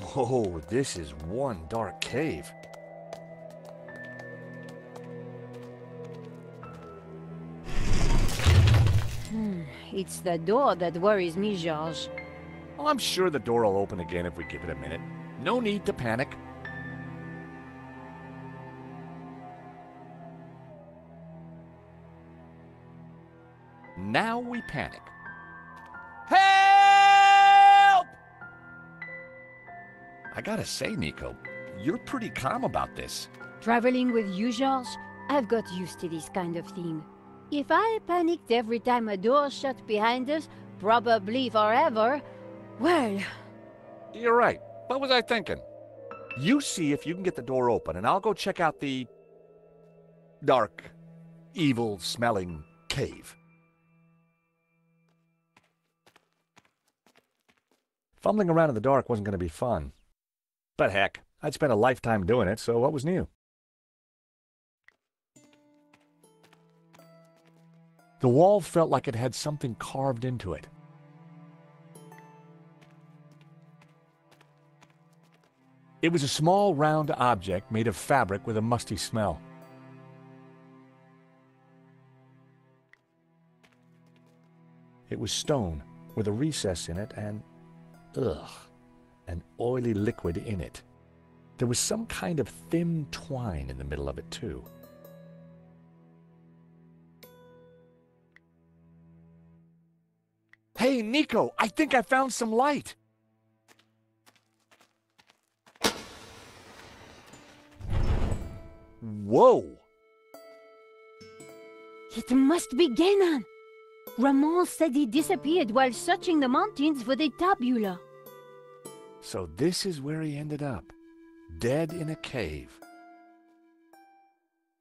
Whoa, this is one dark cave. It's the door that worries me, Georges. Well, I'm sure the door will open again if we give it a minute. No need to panic. Now we panic. Help! I gotta say, Nico, you're pretty calm about this. Traveling with you, Georges, I've got used to this kind of thing. If I panicked every time a door shut behind us, probably forever, well... You're right. What was I thinking? You see if you can get the door open, and I'll go check out the dark, evil-smelling cave. Fumbling around in the dark wasn't going to be fun. But heck, I'd spent a lifetime doing it, so what was new? The wall felt like it had something carved into it. It was a small, round object made of fabric with a musty smell. It was stone with a recess in it and, an oily liquid in it. There was some kind of thin twine in the middle of it, too. Hey, Nico, I think I found some light. Whoa! It must be Guénon! Ramon said he disappeared while searching the mountains for the Tabula. So this is where he ended up, dead in a cave.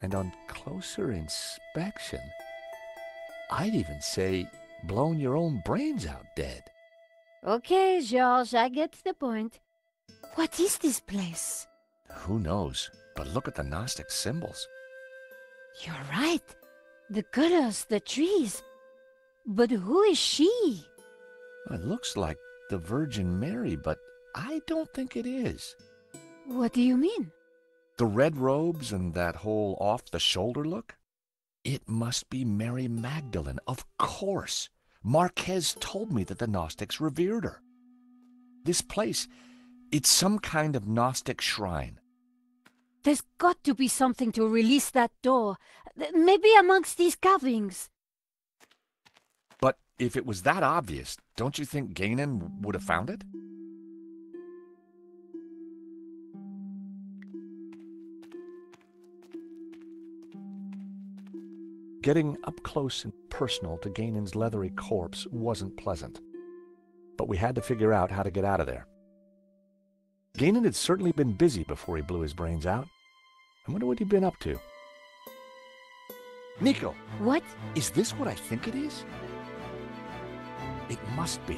And on closer inspection, I'd even say blown your own brains out dead. Okay, Georges, I get the point. What is this place? Who knows? But look at the Gnostic symbols. You're right. The colors, the trees. But who is she? It looks like the Virgin Mary, but I don't think it is. What do you mean? The red robes and that whole off-the-shoulder look? It must be Mary Magdalene, of course. Marquez told me that the Gnostics revered her. This place, it's some kind of Gnostic shrine. There's got to be something to release that door. Maybe amongst these carvings. But if it was that obvious, don't you think Guénon would have found it? Getting up close and personal to Guénon's leathery corpse wasn't pleasant. But we had to figure out how to get out of there. Guénon had certainly been busy before he blew his brains out. I wonder what he'd been up to. Nico! What? Is this what I think it is? It must be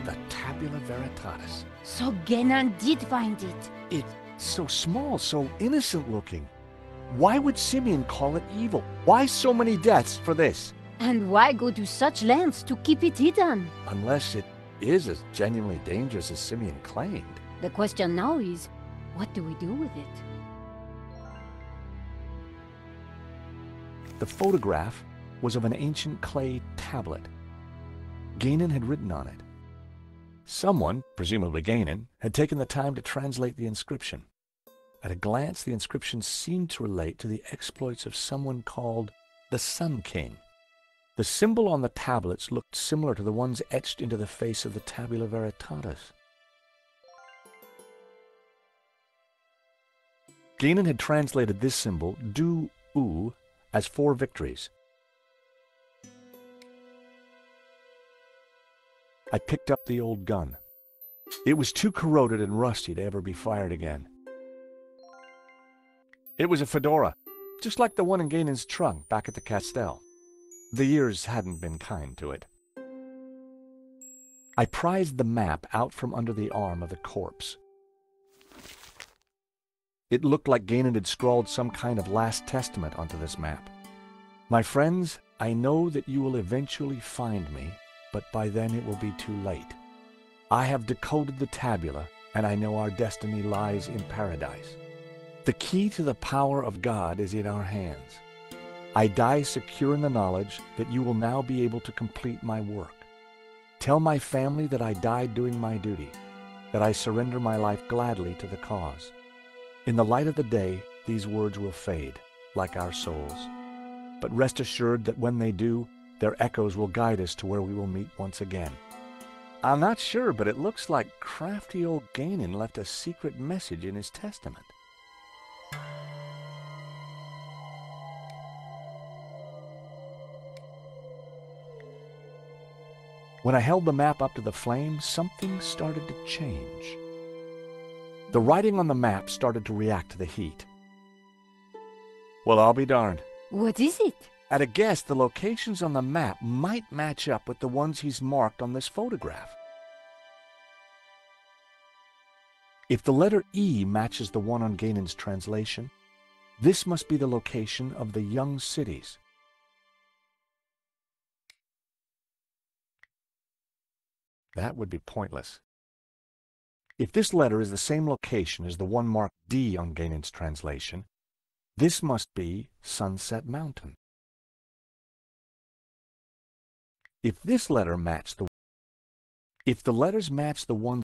the Tabula Veritatis. So Guénon did find it. It's so small, so innocent looking. Why would Simeon call it evil? Why so many deaths for this? And why go to such lengths to keep it hidden? Unless it is as genuinely dangerous as Simeon claimed. The question now is, what do we do with it? The photograph was of an ancient clay tablet. Guénon had written on it. Someone, presumably Guénon, had taken the time to translate the inscription. At a glance, the inscription seemed to relate to the exploits of someone called the Sun King. The symbol on the tablets looked similar to the ones etched into the face of the Tabula Veritatis. Guénon had translated this symbol, du-u, as 4 victories. I picked up the old gun. It was too corroded and rusty to ever be fired again. It was a fedora, just like the one in Guénon's trunk back at the Castel. The years hadn't been kind to it. I prized the map out from under the arm of the corpse. It looked like Guénon had scrawled some kind of last testament onto this map. My friends, I know that you will eventually find me, but by then it will be too late. I have decoded the tabula, and I know our destiny lies in paradise. The key to the power of God is in our hands. I die secure in the knowledge that you will now be able to complete my work. Tell my family that I died doing my duty, that I surrender my life gladly to the cause. In the light of the day, these words will fade, like our souls. But rest assured that when they do, their echoes will guide us to where we will meet once again. I'm not sure, but it looks like crafty old Ganon left a secret message in his testament. When I held the map up to the flame, something started to change. The writing on the map started to react to the heat. Well, I'll be darned. What is it? At a guess, the locations on the map might match up with the ones he's marked on this photograph. If the letter E matches the one on Ganon's translation, this must be the location of the young cities. That would be pointless. If this letter is the same location as the one marked D on Ganon's translation, this must be Sunset Mountain. If this letter matched the If the letters match the one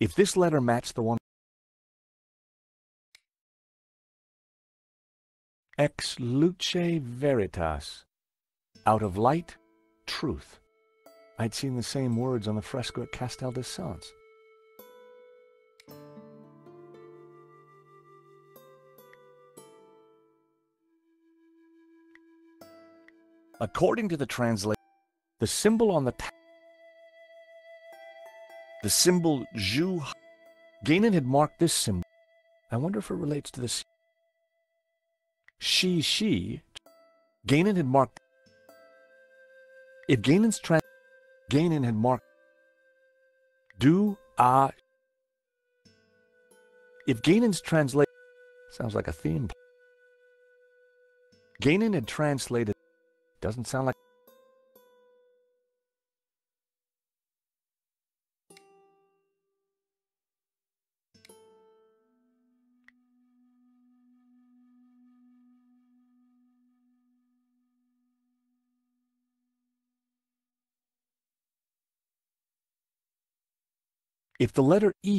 If this letter matched the one Ex luce veritas, out of light, truth. I'd seen the same words on the fresco at Castel de Sants. According to the translation, the symbol on the symbol Zhu. Ganon had marked this symbol. I wonder if it relates to the she. Ganon had marked. If Ganon had marked If Ganon's translation sounds like a theme. Ganon had translated. Doesn't sound like. If the letter E.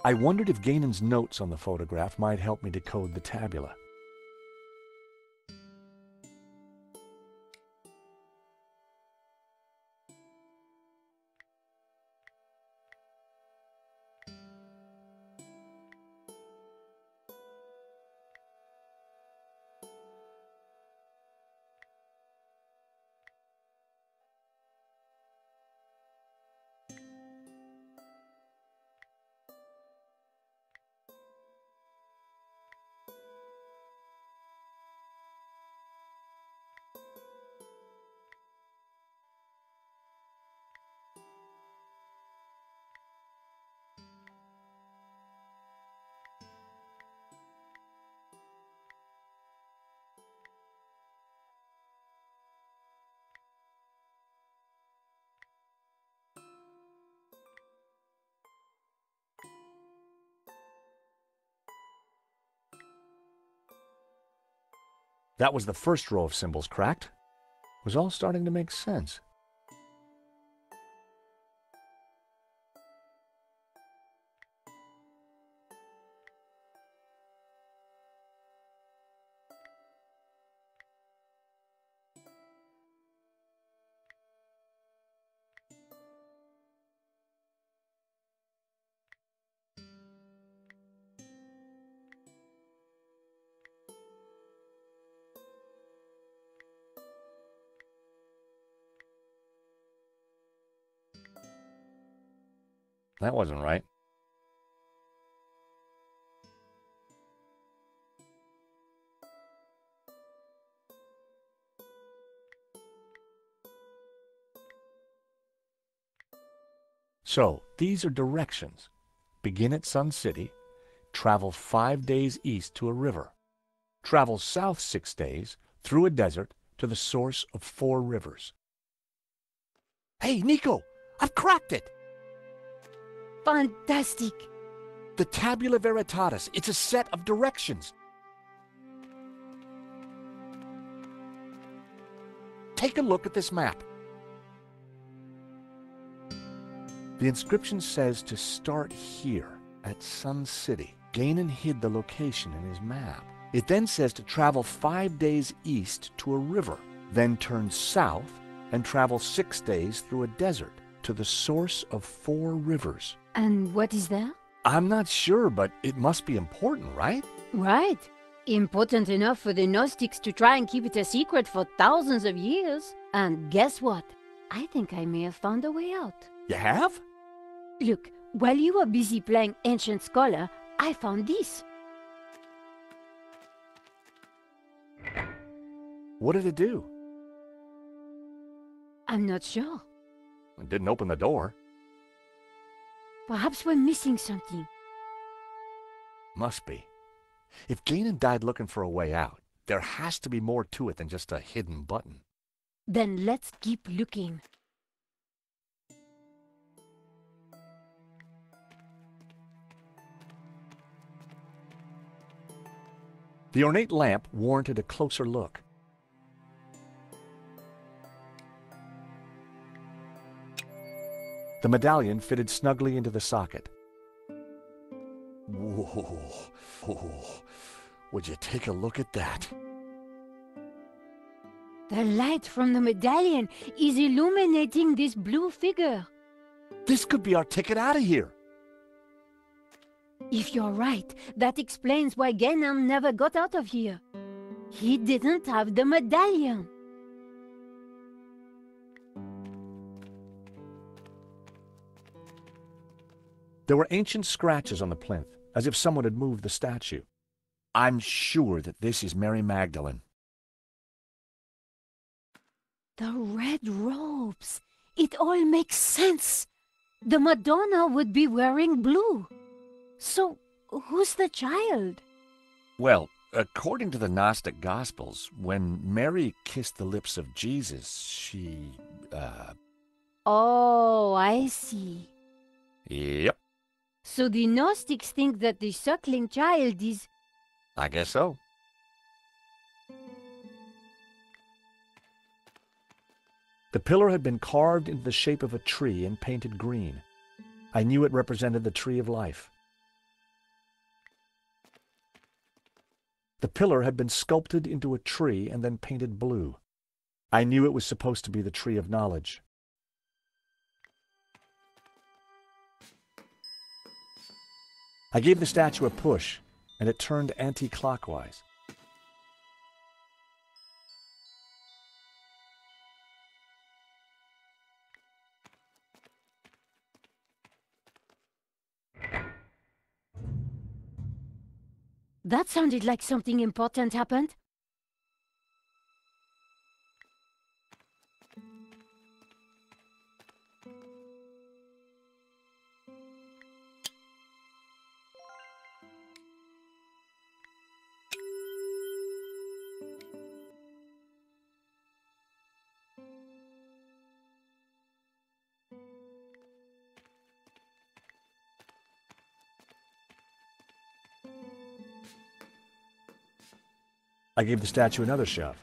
I wondered if Ganon's notes on the photograph might help me decode the tabula. That was the first row of symbols cracked. It was all starting to make sense. That wasn't right. So, these are directions. Begin at Sun City, travel 5 days east to a river. Travel south 6 days, through a desert, to the source of 4 rivers. Hey, Nico! I've cracked it! Fantastic! The Tabula Veritatis. It's a set of directions. Take a look at this map. The inscription says to start here, at Sun City. Ganon hid the location in his map. It then says to travel 5 days east to a river, then turn south and travel 6 days through a desert to the source of 4 rivers. And what is that? I'm not sure, but it must be important, right? Right. Important enough for the Gnostics to try and keep it a secret for thousands of years. And guess what? I think I may have found a way out. You have? Look, while you were busy playing Ancient Scholar, I found this. What did it do? I'm not sure. It didn't open the door. Perhaps we're missing something. Must be. If Ganon died looking for a way out, there has to be more to it than just a hidden button. Then let's keep looking. The ornate lamp warranted a closer look. The medallion fitted snugly into the socket. Whoa. Would you take a look at that? The light from the medallion is illuminating this blue figure. This could be our ticket out of here. If you're right, that explains why Ganon never got out of here. He didn't have the medallion. There were ancient scratches on the plinth, as if someone had moved the statue. I'm sure that this is Mary Magdalene. The red robes. It all makes sense. The Madonna would be wearing blue. So, who's the child? Well, according to the Gnostic Gospels, when Mary kissed the lips of Jesus, she, Oh, I see. Yep, So the Gnostics think that the suckling child is... I guess so. The pillar had been carved into the shape of a tree and painted green. I knew it represented the tree of life. The pillar had been sculpted into a tree and then painted blue. I knew it was supposed to be the tree of knowledge. I gave the statue a push, and it turned anti-clockwise. That sounded like something important happened. I gave the statue another shove.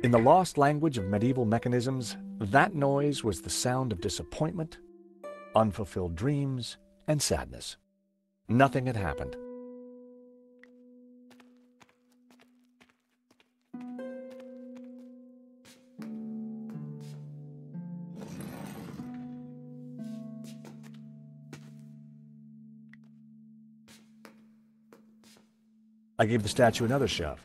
In the lost language of medieval mechanisms, that noise was the sound of disappointment, unfulfilled dreams, and sadness. Nothing had happened. I gave the statue another shove.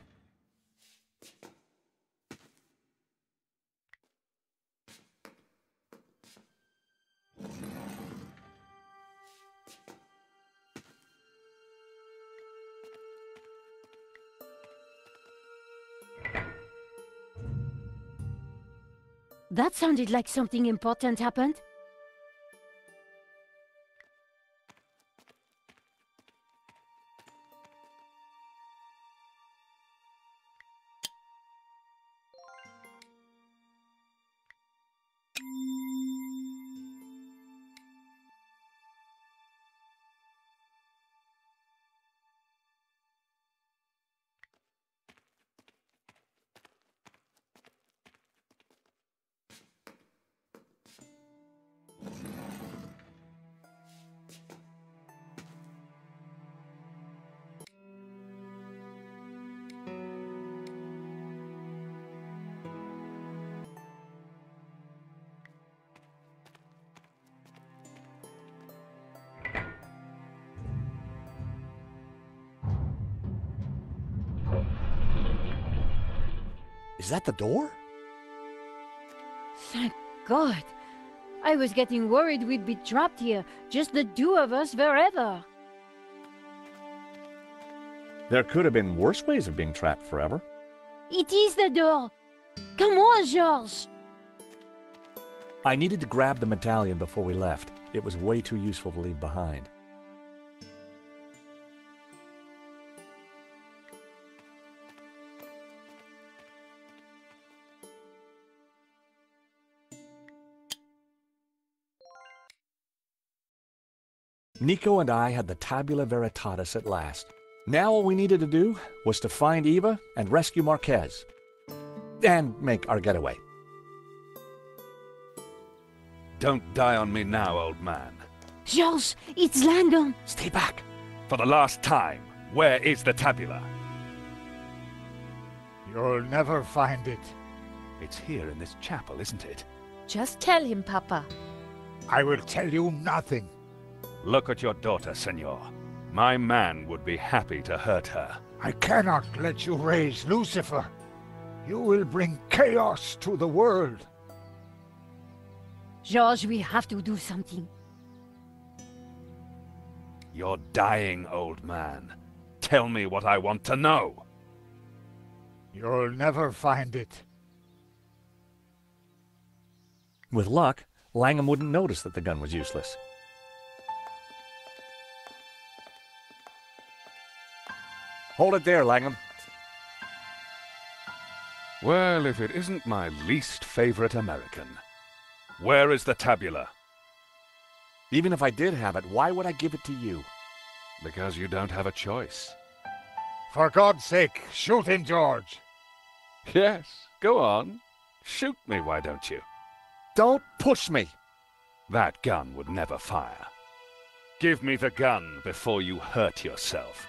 That sounded like something important happened. Is that the door? Thank God. I was getting worried we'd be trapped here, just the two of us forever. There could have been worse ways of being trapped forever. It is the door. Come on, Georges. I needed to grab the medallion before we left. It was way too useful to leave behind. Nico and I had the Tabula Veritatis at last. Now all we needed to do was to find Eva and rescue Marquez. And make our getaway. Don't die on me now, old man. Georges, it's Langdon. Stay back! For the last time, where is the tabula? You'll never find it. It's here in this chapel, isn't it? Just tell him, Papa. I will tell you nothing. Look at your daughter, senor. My man would be happy to hurt her. I cannot let you raise Lucifer. You will bring chaos to the world. Georges, we have to do something. You're dying, old man. Tell me what I want to know. You'll never find it. With luck, Langham wouldn't notice that the gun was useless. Hold it there, Langham. Well, if it isn't my least favorite American. Where is the tabula? Even if I did have it, why would I give it to you? Because you don't have a choice. For God's sake, shoot him, George. Yes, go on. Shoot me, why don't you? Don't push me! That gun would never fire. Give me the gun before you hurt yourself.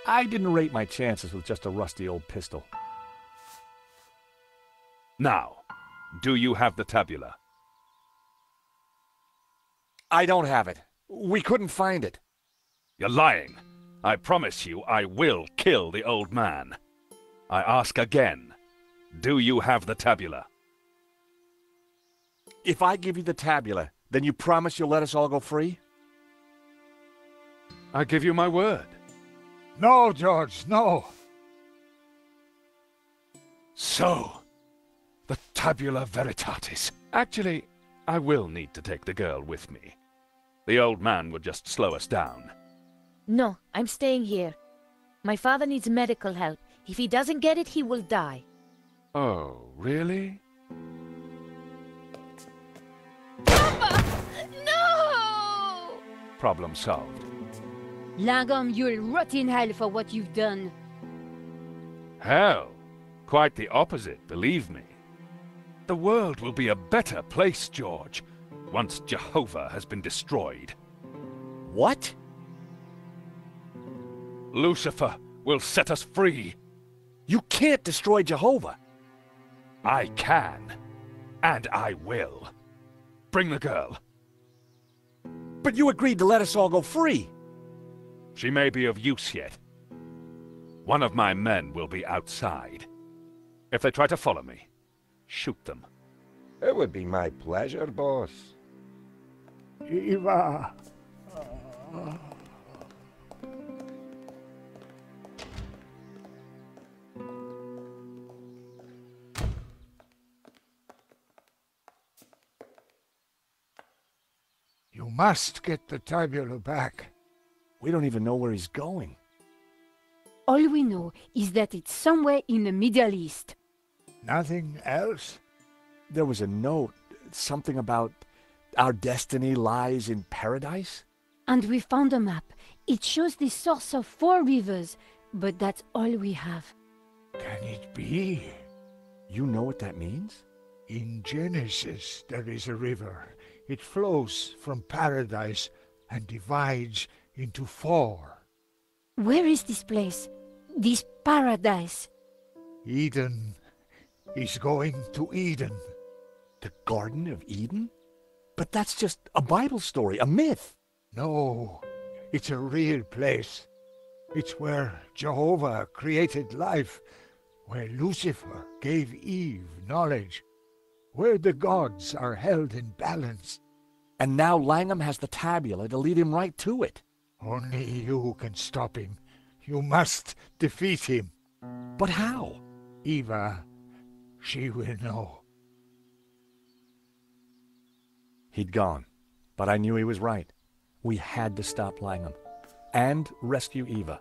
I didn't rate my chances with just a rusty old pistol. Now, do you have the tabula? I don't have it. We couldn't find it. You're lying. I promise you I will kill the old man. I ask again, do you have the tabula? If I give you the tabula, then you promise you'll let us all go free? I give you my word. No, George, no. So, the Tabula Veritatis. Actually, I will need to take the girl with me. The old man would just slow us down. No, I'm staying here. My father needs medical help. If he doesn't get it, he will die. Oh, really? Papa! No! Problem solved. Langham, you'll rot in hell for what you've done. Hell, quite the opposite, believe me. The world will be a better place, George, once Jehovah has been destroyed. What? Lucifer will set us free. You can't destroy Jehovah. I can, and I will. Bring the girl. But you agreed to let us all go free. She may be of use yet. One of my men will be outside. If they try to follow me, shoot them. It would be my pleasure, boss. Eva. must get the tabula back. We don't even know where he's going. All we know is that it's somewhere in the Middle East. Nothing else? There was a note, something about our destiny lies in paradise? And we found a map. It shows the source of 4 rivers, but that's all we have. Can it be? You know what that means? In Genesis there is a river. It flows from paradise and divides into 4. Where is this place? This paradise? Eden is going to Eden. The Garden of Eden? But that's just a Bible story, a myth. No, it's a real place. It's where Jehovah created life, where Lucifer gave Eve knowledge, where the gods are held in balance. And now Langham has the tabula to lead him right to it. Only you can stop him. You must defeat him. But how? Eva, she will know. He'd gone, but I knew he was right. We had to stop Langham and rescue Eva.